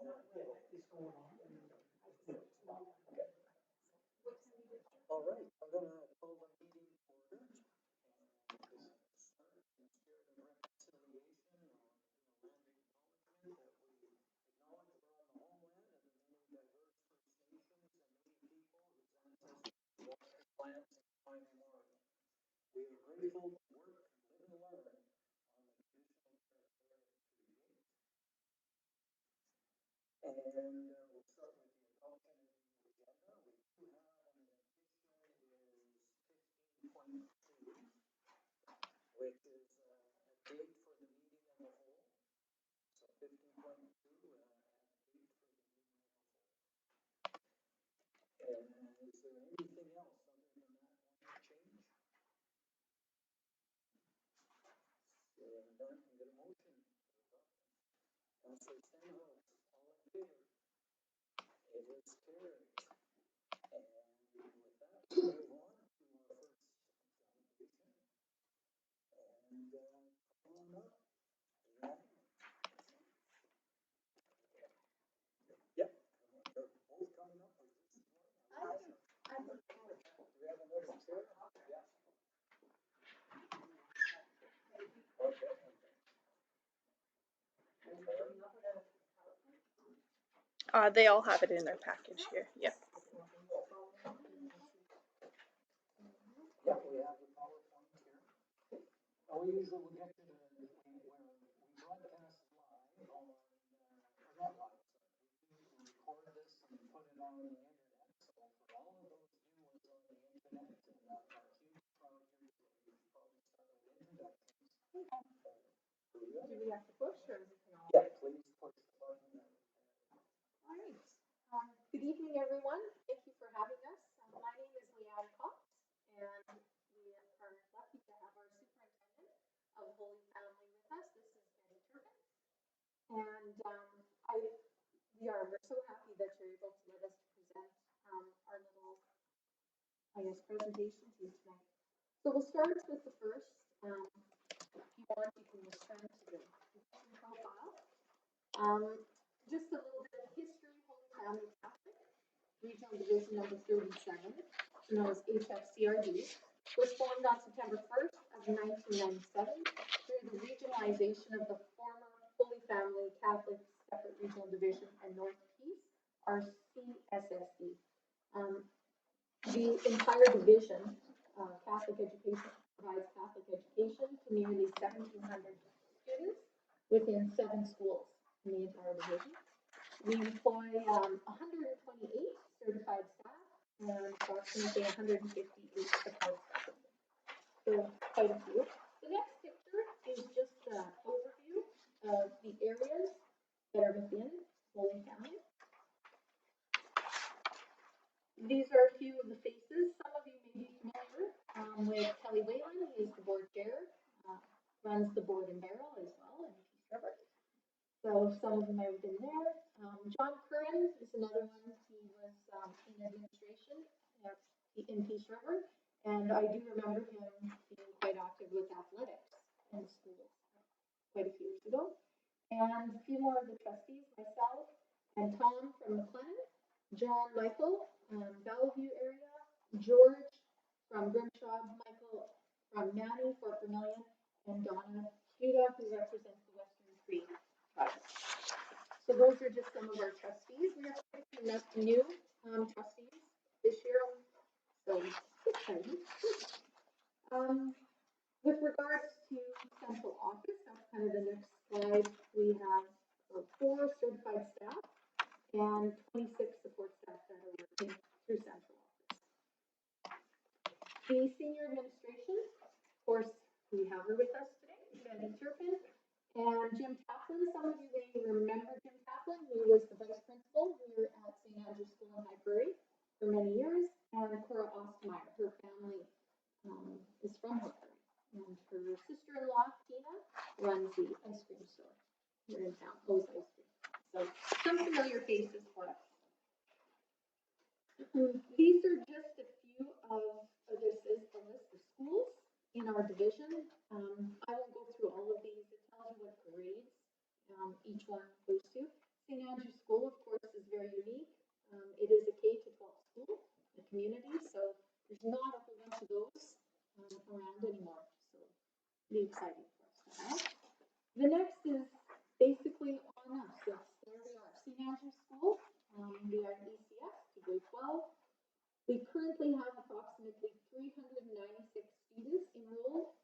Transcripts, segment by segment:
All right, I'm gonna call the meeting to order. And this is the start in the spirit of reconciliation on land acknowledgement that we acknowledge we're on the homeland of the many diverse First Nations and Native people whose ancestors walked the lands in time immemorial. We are grateful to work, live, and learn on the traditional territory of the Treaty. And we'll start with the adoption of the agenda. We do have an addition is 15.2, which is a date for the meeting of the whole. So 15.2, add date for the meeting of the whole. And is there anything else other than that one change? Seeing none, can get a motion to adopt. Councilor Stenhouse, all in favor? It is carried. And with that, we'll move on to our first delegation. And come on up. Yep. They're both coming up. Or just one? Do we have another chair? Yeah. Okay. They all have it in their package here. Yep. Yeah, we have the PowerPoint here. We usually will get to the where we broadcast live on, or not live, sorry. We record this and put it on the internet. So for all of those new ones on the internet, and our huge crowd here today, we should probably start with introductions. Do we have to push or is it all? Yeah, please push the button. All right. Good evening, everyone. Thank you for having us. My name is Leanne Cox, and we are lucky to have our superintendent of Holy Family with us. This is Betty Turpin. And we're so happy that you're able to let us present our little, presentation to you tonight. So we'll start with the first. If you want, you can just turn to the profile. Just a little bit of history. Holy Family Catholic, Regional Division number 37, known as HFCRD, was formed on September 1st of 1997 through the regionalization of the former Holy Family Catholic Separate Regional Division and North Peace, or CSSD. The entire division, Catholic education, provides Catholic education to nearly 1,700 students within 7 schools in the entire division. We employ 128 certified staff and approximately 158 support staff. So quite a few. The next picture is just an overview of the areas that are within Holy Family. These are a few of the faces. Some of you may be familiar with Kelly Whalen. He is the board chair, runs the board and barrel as well in Peace River. So some of them have been there. John Curran is another one. He was in administration in Peace River, and I do remember him being quite active with athletics in the schools quite a few years ago. And a few more of the trustees, myself and Tom from McLennan, John Michael, Bellevue area, George from Grimshaw, Michael from Manny, Fort Vermilion, and Donna Huda, who represents the Western Cree tribe. So those are just some of our trustees. We are new trustees this year, so exciting. With regards to central office, that's kind of the next slide. We have 4 certified staff and 26 support staff that are working through central office. The senior administration, of course, we have her with us today, Betty Turpin, and Jim Taplin. Some of you may remember Jim Taplin, who was the vice principal here at St. Andrew's School in High Prairie for many years, and Cora Ostmeyer. Her family is from High Prairie, and her sister-in-law, Tina, runs the ice cream store here in town, O's Ice Cream. So some familiar faces for us. These are just a few of, this is the list of schools in our division. I won't go through all of these. It tells you what grades each one goes to. St. Andrew's School community, so there's not a whole bunch of those around anymore, so be exciting for us to have. The next is basically on us. Yes, there we are, St. Andrew's School. We are an ECS to grade 12. We currently have approximately 396 students enrolled.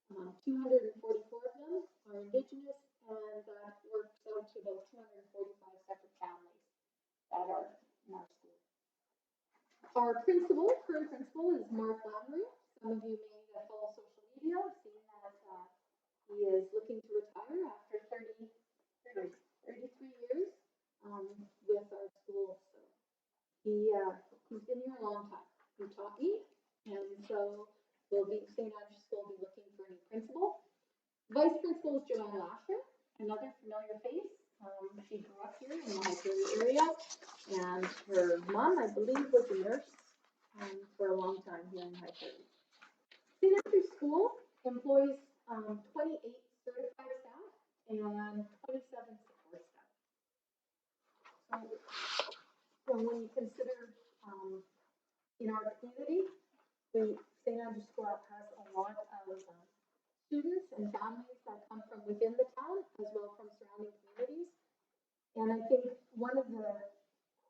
244 of them are Indigenous, and that works out to about 245 separate families that are in our school. Our current principal is Mark Lamoureux. Some of you may follow social media, seen that he is looking to retire after 33 years with our school. So he's been here a long time. He taught me, and so St. Andrew's School will be looking for a new principal. Vice principal is Joanne Lasher, another familiar face. She grew up here in the High Prairie area, and her mom, I believe, was a nurse for a long time here in High Prairie. St. Andrew's School employs 28 certified staff and 27 support staff. So when you consider in our community, St. Andrew's School has a lot of students and families that come from within the town as well from surrounding communities. And I think one of the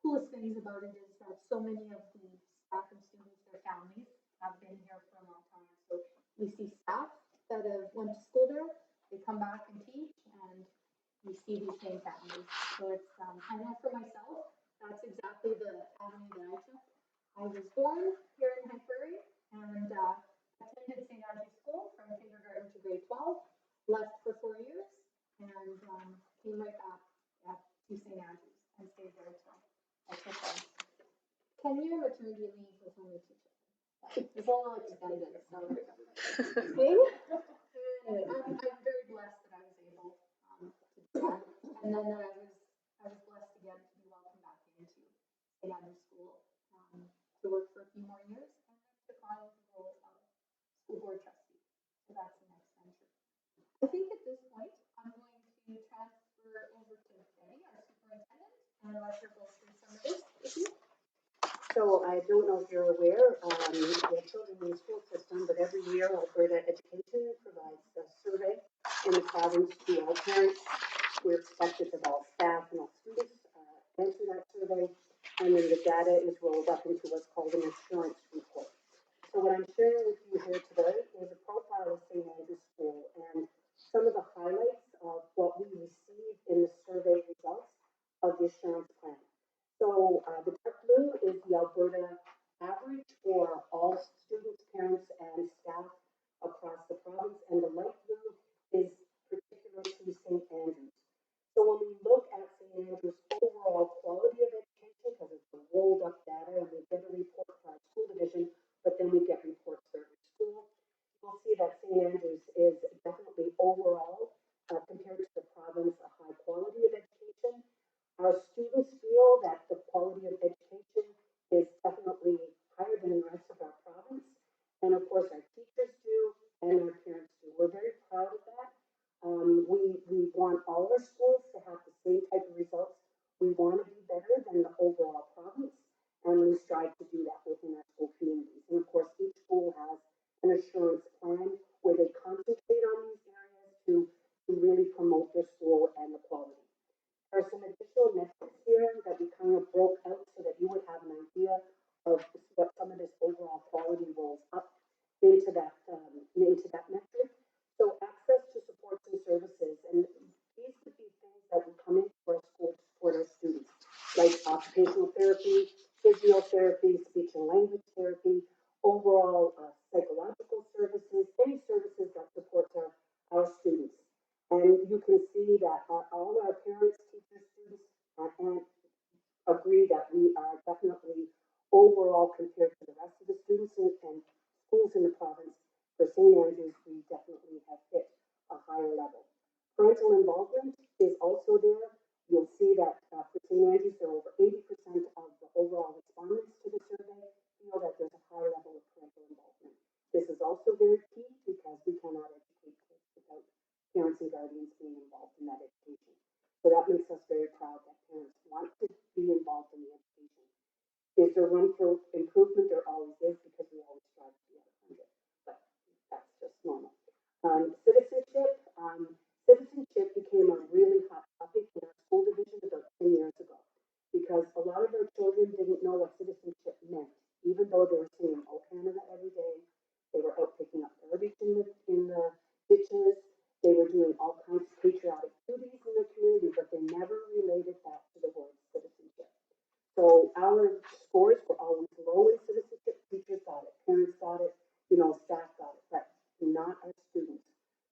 coolest things about it is that so many of the staff and students, their families, have been here for a long time. So we see staff that have went to school there, they come back and teach, and we see these same families. So it's, I know for myself, that's exactly the avenue that I took. I was born here in High Prairie and attended St. Andrew's School from kindergarten to grade 12, left for 4 years, and came right back to St. Andrew's and stayed there until I took a 10-year maternity leave with only 2 children. It's a little extended, so anyway, I'm very blessed that I was able to do that. And then I was blessed again to be welcomed back into St. Andrew's School to work for a few more years, and then took on the role of school board trustee. So that's the next venture. I think at this point, I'm going to transfer over to Betty, our superintendent, and let her go through some of this with you. So I don't know if you're aware, we have children in the school system, but every year Alberta Education provides a survey in the province to all parents. We're expected that all staff and all students answer that survey, and then the data is rolled up into what's called an assurance report. So what I'm sharing with you here today is a profile of St. Andrew's School and some of the highlights of what we received in the survey results of the assurance plan. So the dark blue is the Alberta average for all students, parents, and staff across the province, and the light blue is particular to St. Andrews. So when we look at St. Andrews' overall quality of education, because it's the rolled up data, and we get a report for our school division, but then we get reports for every school, you'll see that St. Andrews is definitely overall, compared to the province, a high quality of education. Our students feel that the quality of education is definitely higher than the rest of our province. And of course, our teachers do and our parents do. We're very proud of that. We want all our schools to have the same type of results. We want to be better than the overall province, and we strive to do that within our school communities. And of course, each school has an assurance plan where they concentrate on these areas to really promote their school and the quality. There are some additional metrics here that we kind of broke out so that you would have an idea of what some of this overall quality rolls up into that metric. So access to supports and services, and these could be things that would come into our school to support our students, like occupational therapy, physiotherapy, speech and language therapy, overall psychological services, any services that support our students. And you can see that all our parents, teachers, students, and agree that we are definitely overall compared to the rest of the students and schools in the province. For St. Andrews, we definitely have hit a higher level. Parental involvement is also there. You'll see that for St. Andrews, there are over 80% of the overall respondents to the survey feel that there's a high level of parental involvement. This is also very key because we cannot educate kids without parents and guardians being involved in that education. So that makes us very proud that parents want to be involved in the education. Is there room for improvement? There always in O Canada every day. They were out picking up garbage in the ditches. They were doing all kinds of patriotic duties in the community, but they never related that to the word citizenship. So our scores were always low in citizenship. Teachers got it, parents got it, staff got it, but not our students.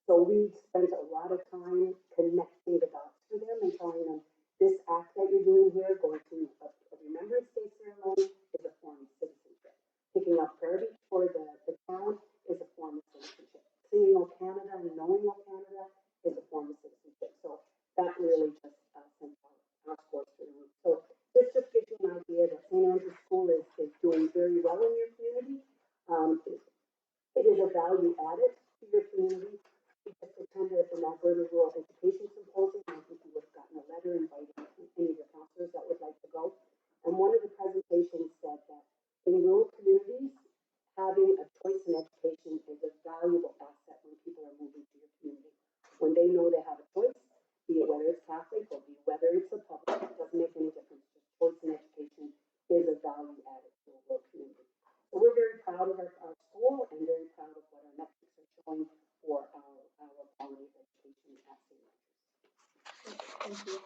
So we spent a lot of time connecting the dots for them and telling them this act that you're doing here, going through a Remembrance Day ceremony, is a form of citizenship. Picking up garbage for the town is a form of citizenship. Singing O Canada and knowing O Canada is a form of citizenship. So that really just sent our scores through the roof. So this just gives you an idea that St. Andrew's School is doing very well in your community. It is a value added to your community. We just attended an Alberta Rural Education Symposium. I think you would have gotten a letter inviting any of the counselors that would like to go. And one of the presentations said that in rural communities, having a choice in education is a valuable asset when people are moving to your community. When they know they have a choice, be it whether it's Catholic or be it whether it's a public, it doesn't make any difference. Just choice in education is a value added to a rural community. So we're very proud of our school and very proud of what our metrics are showing for our quality of education at St. Andrews. Thank you.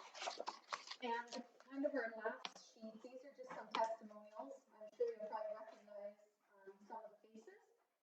And kind of our last sheet, these are just some testimonials. I'm sure you'll probably